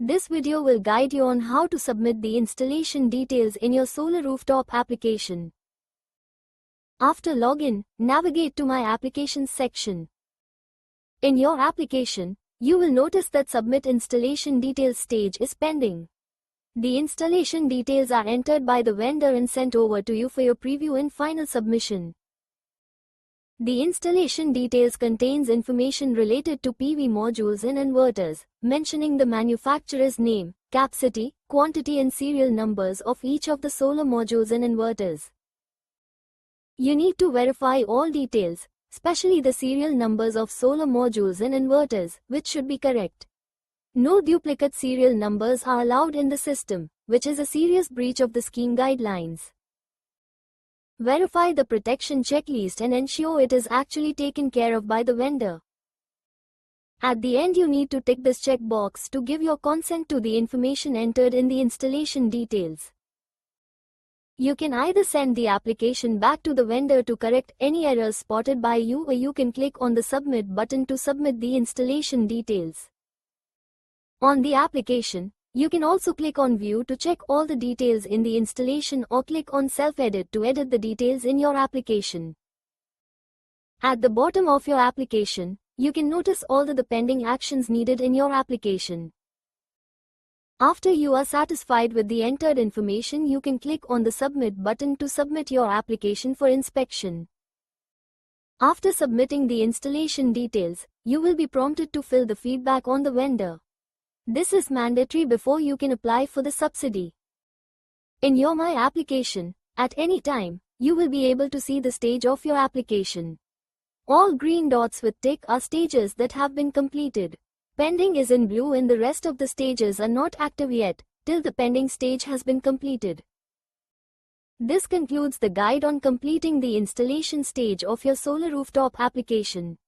This video will guide you on how to submit the installation details in your solar rooftop application. After login, navigate to My Applications section. In your application, you will notice that Submit Installation Details stage is pending. The installation details are entered by the vendor and sent over to you for your preview and final submission. The installation details contains information related to PV modules and inverters, mentioning the manufacturer's name, capacity, quantity and serial numbers of each of the solar modules and inverters. You need to verify all details, especially the serial numbers of solar modules and inverters, which should be correct. No duplicate serial numbers are allowed in the system, which is a serious breach of the scheme guidelines. Verify the protection checklist and ensure it is actually taken care of by the vendor. At the end, you need to tick this checkbox to give your consent to the information entered in the installation details. You can either send the application back to the vendor to correct any errors spotted by you, or you can click on the Submit button to submit the installation details. On the application, you can also click on View to check all the details in the installation or click on Self-Edit to edit the details in your application. At the bottom of your application, you can notice all the pending actions needed in your application. After you are satisfied with the entered information, you can click on the Submit button to submit your application for inspection. After submitting the installation details, you will be prompted to fill the feedback on the vendor. This is mandatory before you can apply for the subsidy. In your My Application, at any time, you will be able to see the stage of your application. All green dots with tick are stages that have been completed. Pending is in blue and the rest of the stages are not active yet, till the pending stage has been completed. This concludes the guide on completing the installation stage of your solar rooftop application.